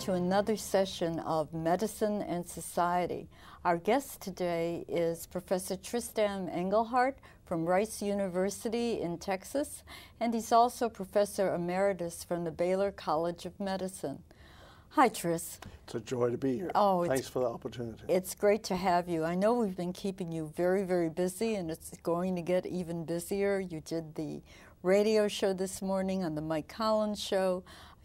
to another session of Medicine and Society. Our guest today is Professor Tristram Engelhardt from Rice University in Texas, and he's also Professor Emeritus from the Baylor College of Medicine. Hi, Tris. It's a joy to be here. Oh, thanks for the opportunity. It's great to have you. I know we've been keeping you very, very busy, and it's going to get even busier. You did the radio show this morning on the Mike Collins Show.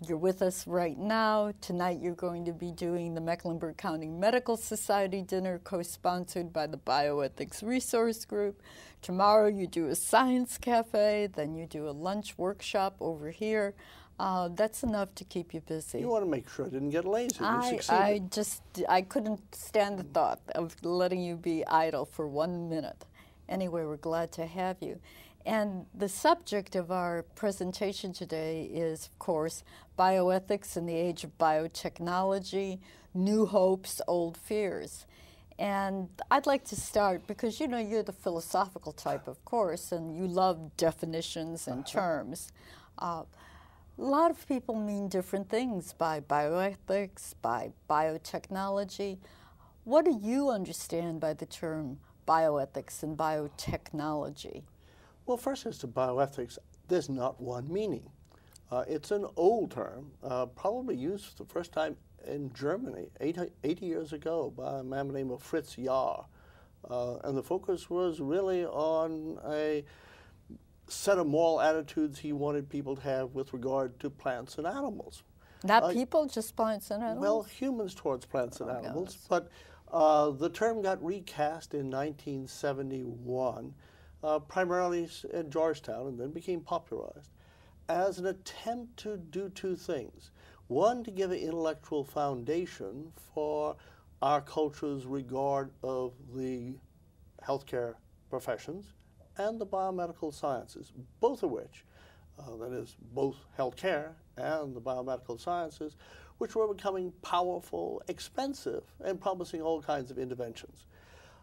You're with us right now. Tonight you're going to be doing the Mecklenburg County Medical Society dinner co-sponsored by the Bioethicss Resource Group. Tomorrow you do a science cafe, then you do a lunch workshop over here. That's enough to keep you busy. You want to make sure I didn't get lazy. You succeeded. I couldn't stand the thought of letting you be idle for 1 minute. Anyway, we're glad to have you. And the subject of our presentation today is, of course, bioethics in the age of biotechnology, new hopes, old fears. And I'd like to start because, you know, you're the philosophical type, of course, and you love definitions and terms. A lot of people mean different things by bioethics, by biotechnology. What do you understand by the term bioethics and biotechnology? Well, first as to bioethics, there's not one meaning. It's an old term, probably used for the first time in Germany 80 years ago by a man by the name of Fritz Jahr. And the focus was really on a set of moral attitudes he wanted people to have with regard to plants and animals. Not people, just plants and animals? Well, humans towards plants and animals. But the term got recast in 1971, primarily at Georgetown, and then became popularized as an attempt to do two things. One, to give an intellectual foundation for our culture's regard of the healthcare professions and the biomedical sciences, both of which, that is, both healthcare and the biomedical sciences, which were becoming powerful, expensive, and promising all kinds of interventions.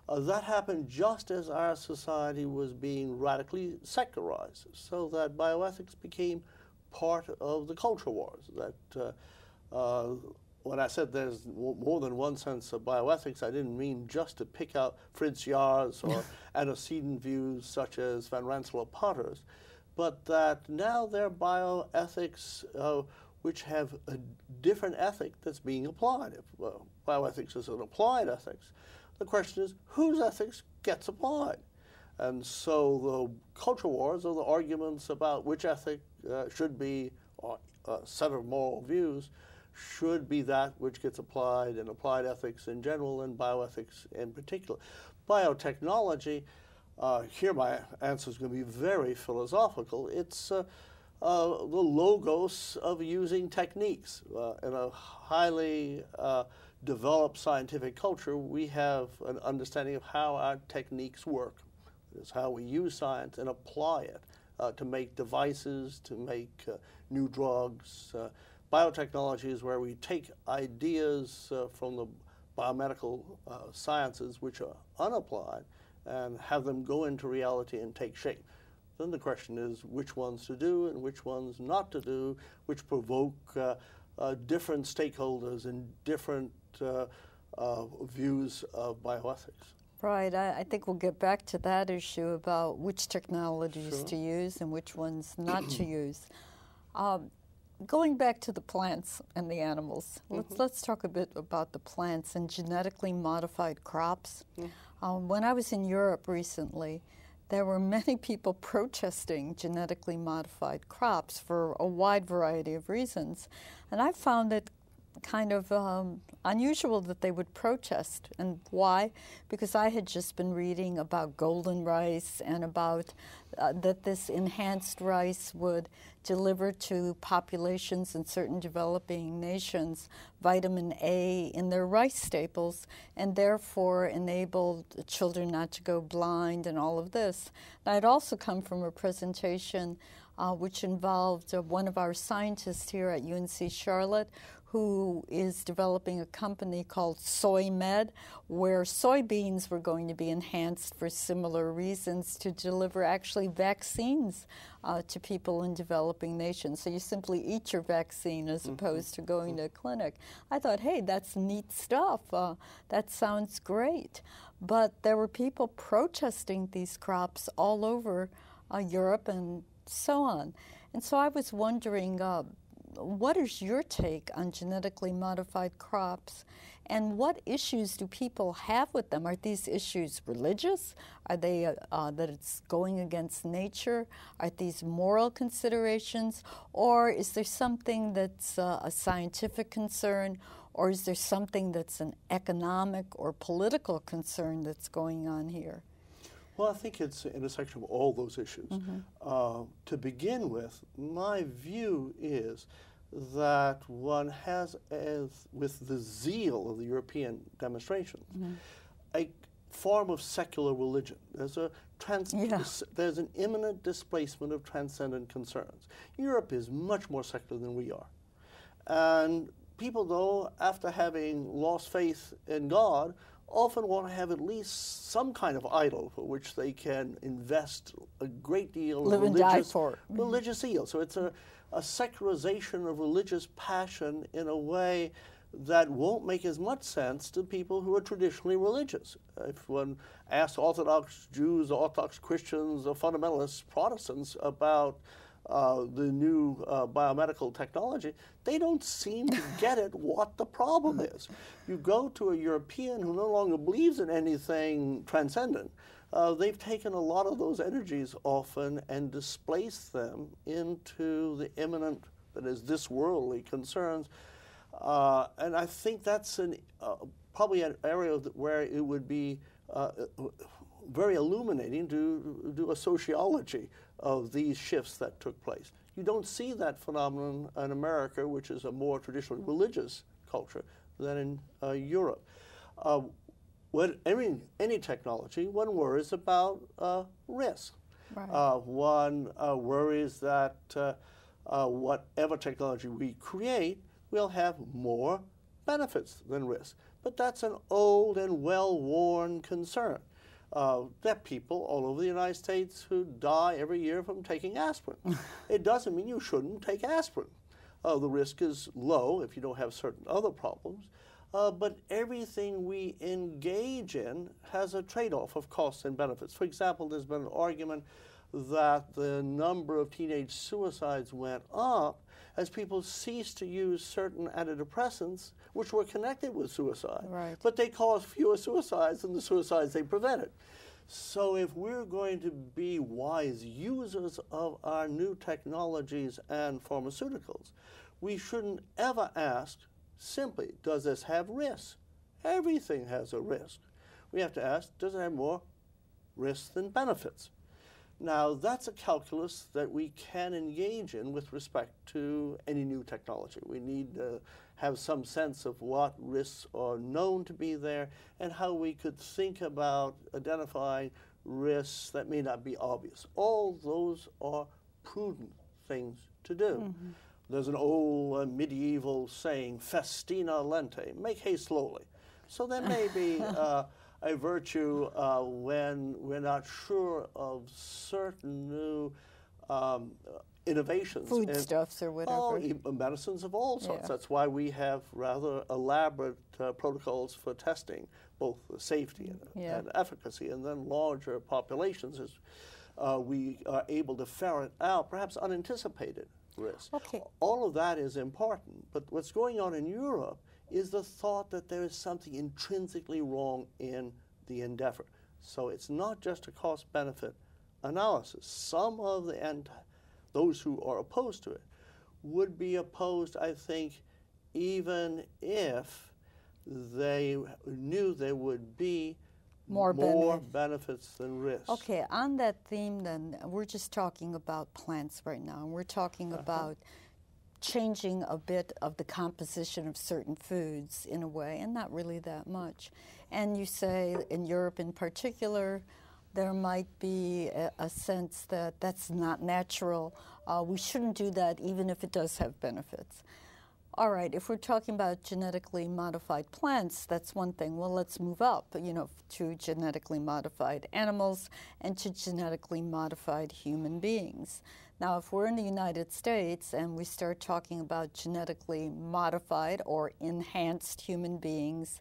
That happened just as our society was being radically secularized, so that bioethics became part of the culture wars. That when I said there's more than one sense of bioethics, I didn't mean just to pick out Fritz Jahr's or antecedent views such as Van Rensselaer Potter's, but that now there are bioethics which have a different ethic that's being applied. If bioethics is an applied ethics, the question is, whose ethics gets applied? And so the culture wars are the arguments about which ethic should be, or a set of moral views, should be that which gets applied in applied ethics in general and bioethics in particular. Biotechnology, here my answer is going to be very philosophical. It's the logos of using techniques. In a highly developed scientific culture, we have an understanding of how our techniques work. It's how we use science and apply it to make devices, to make new drugs. Biotechnology is where we take ideas from the biomedical sciences which are unapplied and have them go into reality and take shape. Then the question is which ones to do and which ones not to do, which provoke different stakeholders and different views of bioethics. Right. I think we'll get back to that issue about which technologies to use and which ones not to use. Going back to the plants and the animals, let's talk a bit about the plants and genetically modified crops. When I was in Europe recently, there were many people protesting genetically modified crops for a wide variety of reasons. And I found it kind of unusual that they would protest. And why? Because I had just been reading about golden rice and about that this enhanced rice would deliver to populations in certain developing nations vitamin A in their rice staples and therefore enabled children not to go blind and all of this. And I'd also come from a presentation which involved one of our scientists here at UNC Charlotte who is developing a company called SoyMed, where soybeans were going to be enhanced for similar reasons to deliver actually vaccines to people in developing nations. So you simply eat your vaccine as opposed to going to a clinic. I thought, hey, that's neat stuff. That sounds great. But there were people protesting these crops all over Europe and so on. And so I was wondering, what is your take on genetically modified crops, and what issues do people have with them? Are these issues religious? Are they that it's going against nature? Are these moral considerations? Or is there something that's a scientific concern? Or is there something that's an economic or political concern that's going on here? Well, I think it's an intersection of all those issues. To begin with, my view is that one has, as with the zeal of the European demonstrations, a form of secular religion. There's an imminent displacement of transcendent concerns. Europe is much more secular than we are. And people, though, after having lost faith in God, often want to have at least some kind of idol for which they can invest a great deal of religious zeal. So it's a secularization of religious passion in a way that won't make as much sense to people who are traditionally religious. If one asks Orthodox Jews, Orthodox Christians, or fundamentalists, Protestants about the new biomedical technology, they don't seem to get it what the problem is. You go to a European who no longer believes in anything transcendent, they've taken a lot of those energies often and displaced them into the imminent, that is, this worldly concerns. And I think that's probably an area where it would be very illuminating to do a sociology of these shifts that took place. You don't see that phenomenon in America, which is a more traditionally religious culture, than in Europe. When any technology, one worries about risk. Right. One worries that whatever technology we create will have more benefits than risk. But that's an old and well-worn concern. There are people all over the United States who die every year from taking aspirin. It doesn't mean you shouldn't take aspirin. The risk is low if you don't have certain other problems. But everything we engage in has a trade-off of costs and benefits. For example, there's been an argument that the number of teenage suicides went up as people ceased to use certain antidepressants which were connected with suicide. Right. But they caused fewer suicides than the suicides they prevented. So if we're going to be wise users of our new technologies and pharmaceuticals, we shouldn't ever ask simply, does this have risk? Everything has a risk. We have to ask, does it have more risks than benefits? Now, that's a calculus that we can engage in with respect to any new technology. We need to have some sense of what risks are known to be there and how we could think about identifying risks that may not be obvious. All those are prudent things to do. There's an old medieval saying, festina lente, make haste slowly. So there may be a virtue when we're not sure of certain new innovations. Foodstuffs or whatever. Medicines of all sorts. Yeah. That's why we have rather elaborate protocols for testing, both the safety and efficacy, and then larger populations as we are able to ferret out perhaps unanticipated risks. Okay. All of that is important, but what's going on in Europe is the thought that there is something intrinsically wrong in the endeavor. So it's not just a cost-benefit analysis. Some of those who are opposed to it would be opposed, I think, even if they knew there would be more benefits than risks. Okay, on that theme then, we're just talking about plants right now, and we're talking about changing a bit of the composition of certain foods in a way, and not really that much. And you say in Europe in particular, there might be a sense that that's not natural. We shouldn't do that even if it does have benefits. All right, if we're talking about genetically modified plants, that's one thing. Well, let's move up, to genetically modified animals and to genetically modified human beings. Now, if we're in the United States and we start talking about genetically modified or enhanced human beings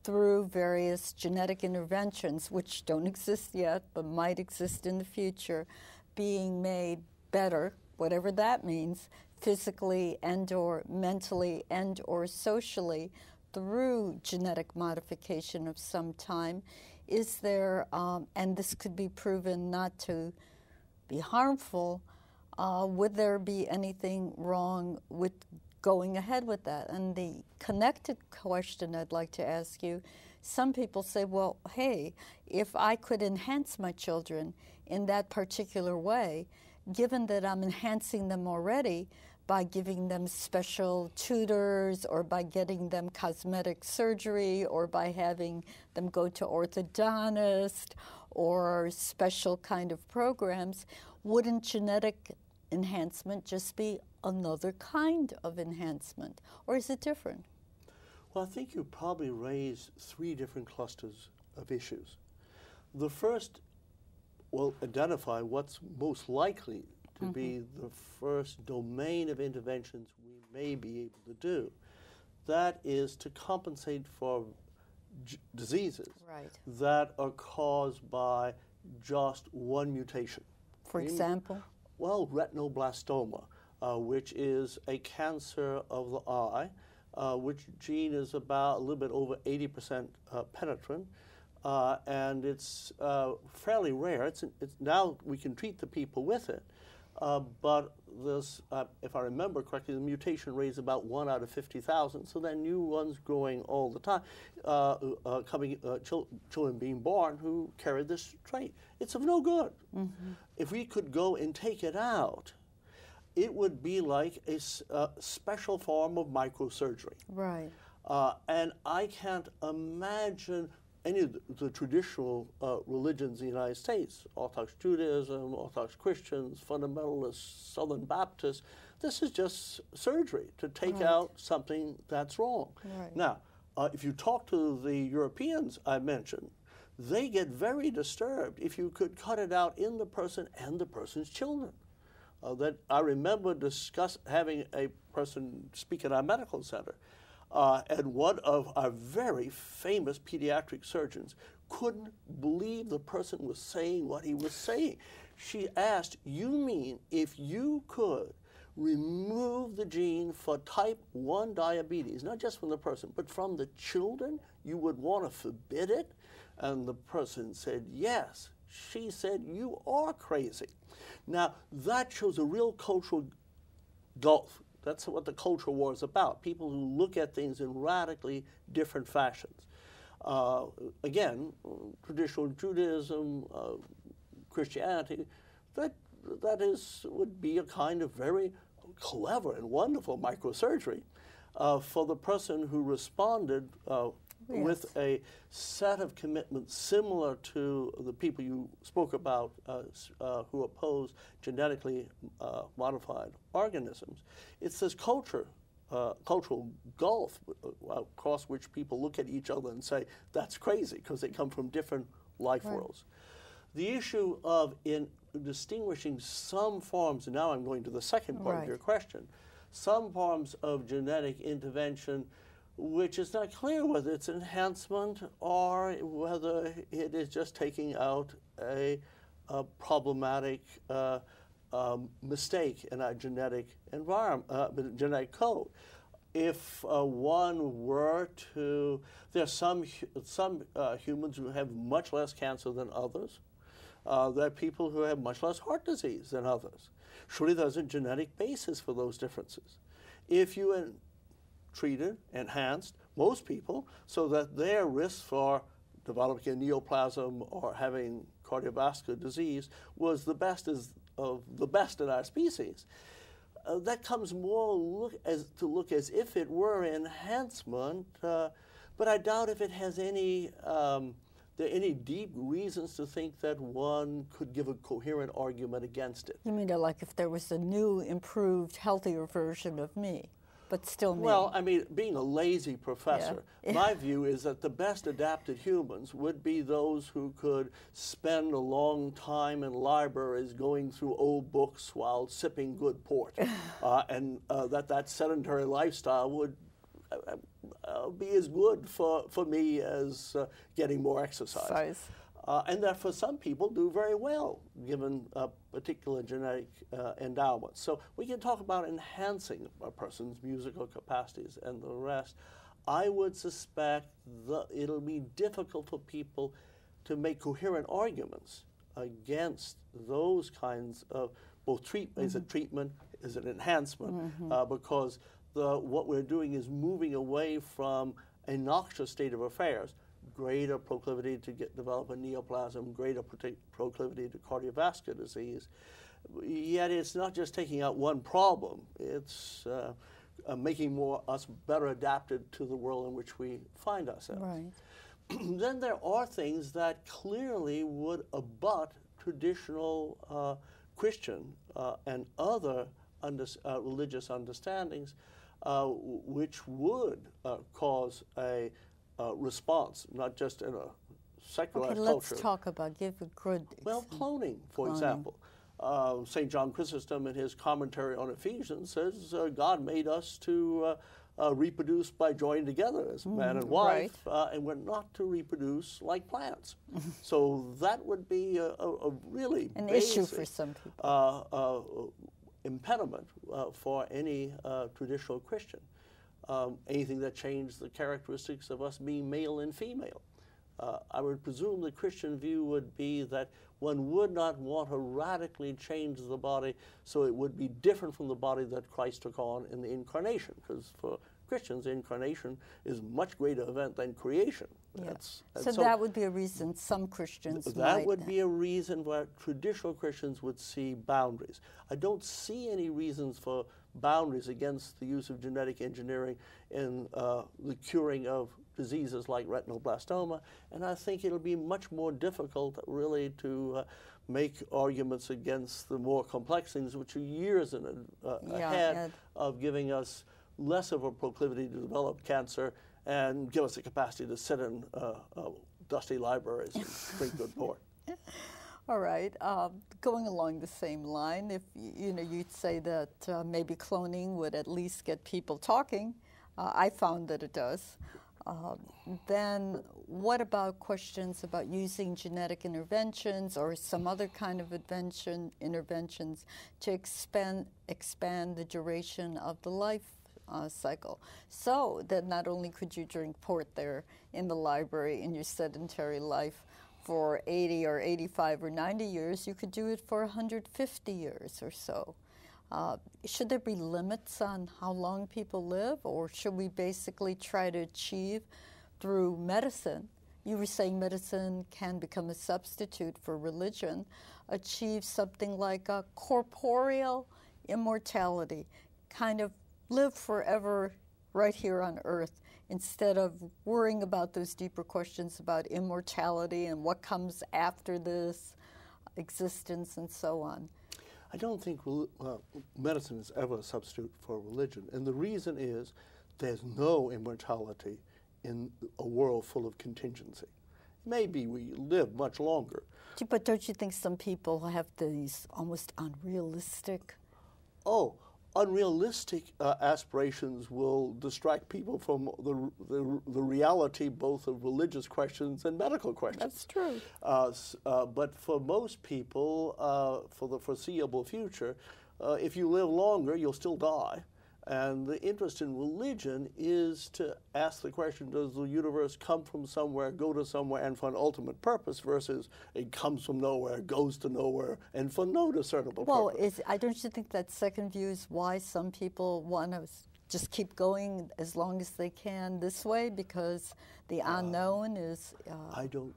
through various genetic interventions, which don't exist yet but might exist in the future, being made better, whatever that means, physically and or mentally and or socially through genetic modification of some time, is there, and this could be proven not to be harmful, would there be anything wrong with going ahead with that? And the connected question I'd like to ask you, some people say, well, hey, if I could enhance my children in that particular way, given that I'm enhancing them already by giving them special tutors or by getting them cosmetic surgery or by having them go to orthodontist or special kind of programs, wouldn't genetic enhancement just be another kind of enhancement? Or is it different? Well, I think you probably raised three different clusters of issues. The first will identify what's most likely to be the first domain of interventions we may be able to do. That is to compensate for diseases that are caused by just one mutation. For example? Well, retinoblastoma, which is a cancer of the eye, which gene is about a little bit over 80% penetrant. And it's fairly rare. Now we can treat the people with it. But this, if I remember correctly, the mutation rate is about 1 out of 50,000. So there are new ones growing all the time, children being born who carry this trait. It's of no good. If we could go and take it out, it would be like a special form of microsurgery. Right. And I can't imagine any of the traditional religions in the United States, Orthodox Judaism, Orthodox Christians, fundamentalists, Southern Baptists, this is just surgery to take out something that's wrong. Now, if you talk to the Europeans I mentioned, they get very disturbed if you could cut it out in the person and the person's children. That I remember having a person speak at our medical center, and one of our very famous pediatric surgeons couldn't believe the person was saying what he was saying. She asked, you mean if you could remove the gene for type 1 diabetes, not just from the person, but from the children, you would want to forbid it? And the person said, yes. She said, you are crazy. Now, that shows a real cultural gulf. That's what the culture war is about, people who look at things in radically different fashions. Again, traditional Judaism, Christianity, that would be a kind of very clever and wonderful microsurgery for the person who responded with a set of commitments similar to the people you spoke about who oppose genetically modified organisms. It's this cultural gulf across which people look at each other and say, that's crazy, because they come from different life worlds. The issue of distinguishing some forms, and now I'm going to the second part of your question, some forms of genetic intervention which is not clear whether it's enhancement or whether it is just taking out a problematic mistake in our genetic environment, genetic code. If one were to, there are some humans who have much less cancer than others. There are people who have much less heart disease than others. Surely there's a genetic basis for those differences. If you treated, enhanced most people so that their risk for developing a neoplasm or having cardiovascular disease was the best of the best in our species. That comes more to look as if it were enhancement, but I doubt if it has any there are any deep reasons to think that one could give a coherent argument against it. You mean like if there was a new, improved, healthier version of me? but still me. Well, I mean, being a lazy professor, my view is that the best adapted humans would be those who could spend a long time in libraries going through old books while sipping good port, and that sedentary lifestyle would be as good for me as getting more exercise. And that for some people do very well, given particular genetic endowments. So we can talk about enhancing a person's musical capacities and the rest. I would suspect that it'll be difficult for people to make coherent arguments against those kinds of both treatment. Is it treatment? Is it enhancement? Because what we're doing is moving away from a noxious state of affairs, greater proclivity to develop a neoplasm, greater proclivity to cardiovascular disease. Yet it's not just taking out one problem, it's making us better adapted to the world in which we find ourselves. Right. Then there are things that clearly would abut traditional Christian and other religious understandings, which would cause a response, not just in a secularized culture. Let's talk about, give a good example. Well, cloning, for example. St. John Chrysostom in his commentary on Ephesians says God made us to reproduce by joining together as man and wife, and we're not to reproduce like plants. So that would be a really an issue for some people. Impediment for any traditional Christian. Anything that changed the characteristics of us being male and female. I would presume the Christian view would be that one would not want to radically change the body so it would be different from the body that Christ took on in the incarnation, because for Christians, the incarnation is a much greater event than creation. So that would be a reason some Christians That would be a reason where traditional Christians would see boundaries. I don't see any reasons for boundaries against the use of genetic engineering in the curing of diseases like retinoblastoma, and I think it'll be much more difficult really to make arguments against the more complex things, which are years ahead of giving us less of a proclivity to develop cancer and give us the capacity to sit in dusty libraries and drink good port. All right. Going along the same line, if you'd say that maybe cloning would at least get people talking. I found that it does. Then what about questions about using genetic interventions or some other kind of interventions to expand the duration of the life cycle, so that not only could you drink port there in the library in your sedentary life for 80 or 85 or 90 years, you could do it for 150 years or so. Should there be limits on how long people live, or should we basically try to achieve through medicine? You were saying medicine can become a substitute for religion, achieve something like a corporeal immortality, kind of live forever right here on earth, instead of worrying about those deeper questions about immortality and what comes after this existence and so on. I don't think medicine is ever a substitute for religion, and the reason is there's no immortality in a world full of contingency. Maybe we live much longer. But don't you think some people have these almost unrealistic? Unrealistic aspirations will distract people from the reality both of religious questions and medical questions. That's true. But for most people, for the foreseeable future, if you live longer, you'll still die. And the interest in religion is to ask the question, does the universe come from somewhere, go to somewhere, and for an ultimate purpose, versus it comes from nowhere, goes to nowhere, and for no discernible purpose? Don't you think that second view is why some people want to just keep going as long as they can this way, because the unknown is... I don't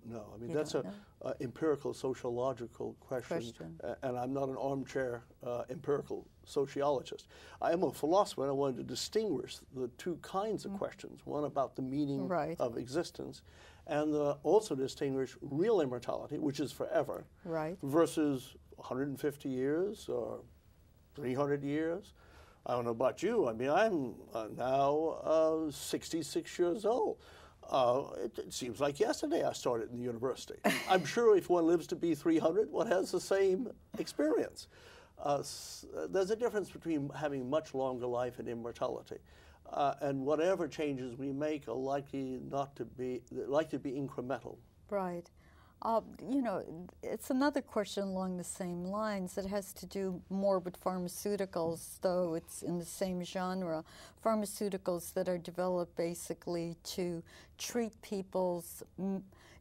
know. I mean, that's an empirical sociological question. And I'm not an armchair empirical sociologist. I am a philosopher, and I wanted to distinguish the two kinds of questions, one about the meaning of existence, and also distinguish real immortality, which is forever, versus 150 years or 300 years, I don't know about you. I mean, I'm now 66 years old. It seems like yesterday I started in the university. I'm sure if one lives to be 300, one has the same experience. There's a difference between having much longer life and immortality. And whatever changes we make are likely to be incremental. Right. You know, it's another question along the same lines that has to do more with pharmaceuticals, though it's in the same genre. Pharmaceuticals that are developed basically to treat people's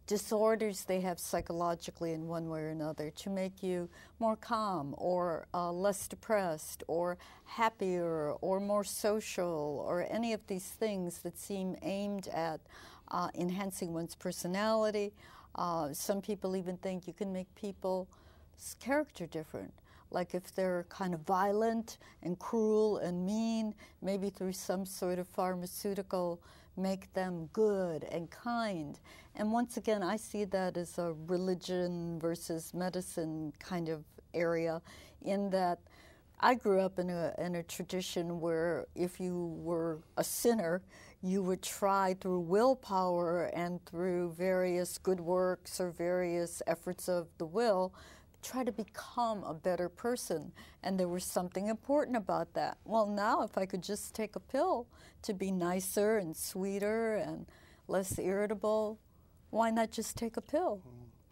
disorders they have psychologically in one way or another, to make you more calm or less depressed or happier or more social, or any of these things that seem aimed at enhancing one's personality. Some people even think you can make people's character different. Like if they're kind of violent and cruel and mean, maybe through some sort of pharmaceutical, make them good and kind. And once again, I see that as a religion versus medicine kind of area, in that I grew up in a tradition where if you were a sinner, you would try through willpower and through various good works or various efforts of the will, try to become a better person. And there was something important about that. Well, now if I could just take a pill to be nicer and sweeter and less irritable, why not just take a pill?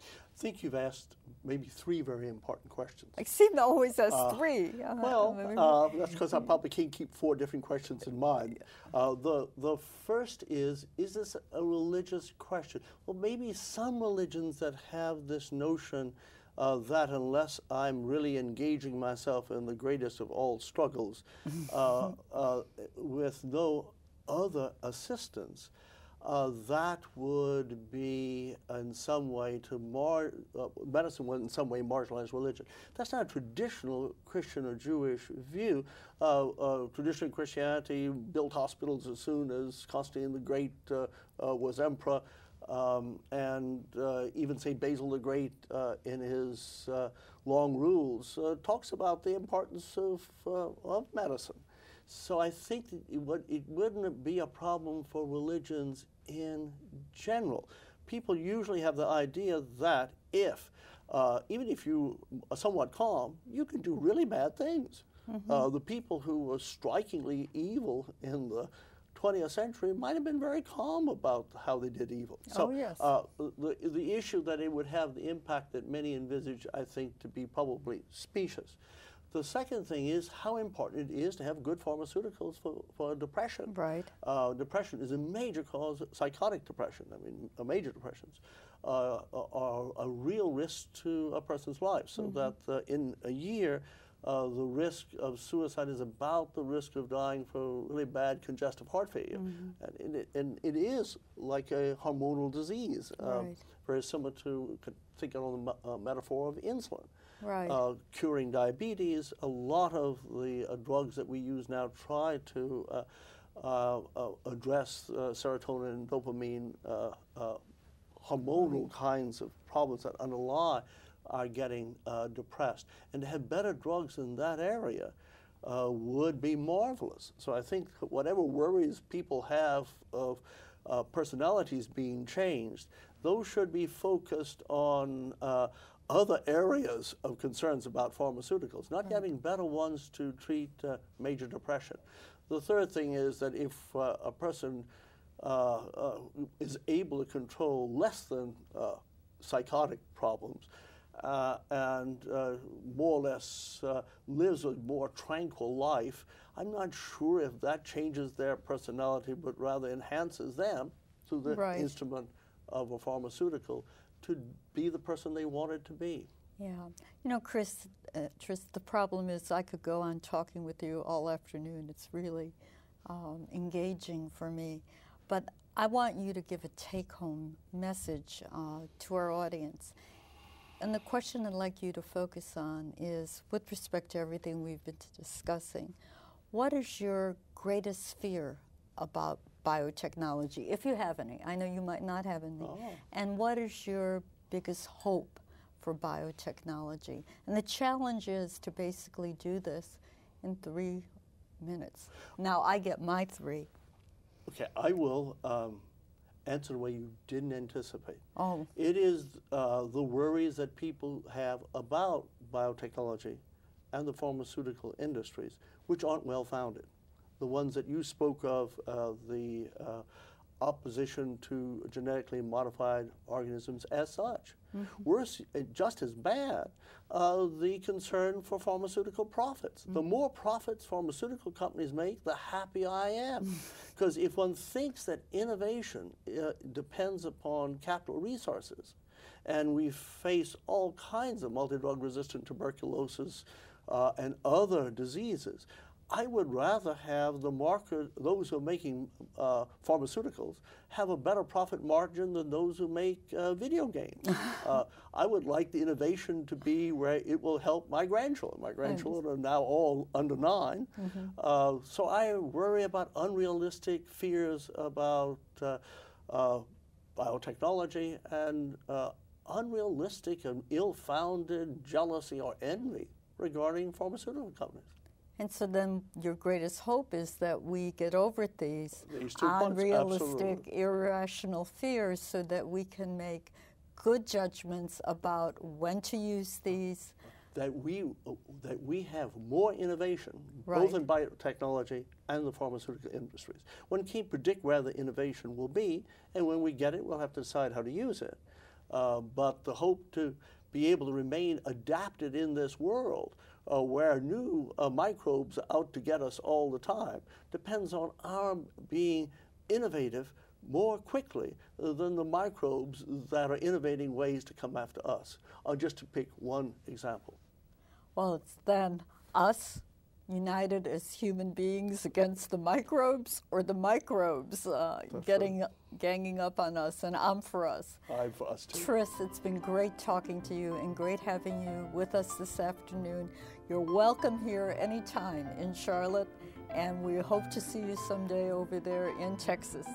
I think you've asked maybe 3 very important questions. I seem to always ask 3. Well, that's because I probably can't keep 4 different questions in mind. The first is this a religious question? Well, maybe some religions that have this notion that unless I'm really engaging myself in the greatest of all struggles with no other assistance, that would be in some way medicine would in some way marginalize religion. That's not a traditional Christian or Jewish view. Traditional Christianity built hospitals as soon as Constantine the Great was emperor, and even St. Basil the Great in his long rules talks about the importance of medicine. So I think that it wouldn't be a problem for religions in general. People usually have the idea that even if you are somewhat calm, you can do really bad things. The people who were strikingly evil in the 20th century might have been very calm about how they did evil. So yes. The issue that it would have the impact that many envisage, I think, to be probably specious. The second thing is how important it is to have good pharmaceuticals for depression. Right. Depression is a major cause, psychotic depression, I mean, major depressions are a real risk to a person's life. So that in a year, the risk of suicide is about the risk of dying from really bad congestive heart failure. And it is like a hormonal disease, very similar to, think of the metaphor of insulin. Right. Curing diabetes, a lot of the drugs that we use now try to address serotonin and dopamine hormonal kinds of problems that underlie are getting depressed. And to have better drugs in that area would be marvelous. So I think whatever worries people have of personalities being changed, those should be focused on other areas of concerns about pharmaceuticals, not having better ones to treat major depression. The third thing is that if a person is able to control less than psychotic problems and more or less lives a more tranquil life, I'm not sure if that changes their personality, but rather enhances them through the instrument of a pharmaceutical to be the person they wanted to be. Yeah. You know, Chris, the problem is I could go on talking with you all afternoon. It's really engaging for me. But I want you to give a take-home message to our audience. And the question I'd like you to focus on is, with respect to everything we've been discussing, what is your greatest fear about biotechnology, if you have any? I know you might not have any. And what is your biggest hope for biotechnology? And the challenge is to basically do this in 3 minutes. Now I get my 3. Okay, I will answer the way you didn't anticipate. Oh. It is the worries that people have about biotechnology and the pharmaceutical industries, which aren't well founded. The ones that you spoke of, the opposition to genetically modified organisms as such. Worse, just as bad, the concern for pharmaceutical profits. The more profits pharmaceutical companies make, the happier I am. Because if one thinks that innovation depends upon capital resources, and we face all kinds of multi-drug resistant tuberculosis and other diseases, I would rather have those who are making pharmaceuticals have a better profit margin than those who make video games. I would like the innovation to be where it will help my grandchildren. My grandchildren are now all under 9. So I worry about unrealistic fears about biotechnology and unrealistic and ill-founded jealousy or envy regarding pharmaceutical companies. And so then your greatest hope is that we get over these 2 points, unrealistic, absolutely. irrational fears so that we can make good judgments about when to use these. That we have more innovation, Right. both in biotechnology and the pharmaceutical industries. One can't predict where the innovation will be, and when we get it, we'll have to decide how to use it. But the hope to be able to remain adapted in this world where new microbes are out to get us all the time depends on our being innovative more quickly than the microbes that are innovating ways to come after us. Just to pick one example. Well, it's then us united as human beings against the microbes, or the microbes ganging up on us, and I'm for us. I'm for us too. Tris, it's been great talking to you and great having you with us this afternoon. You're welcome here anytime in Charlotte, and we hope to see you someday over there in Texas.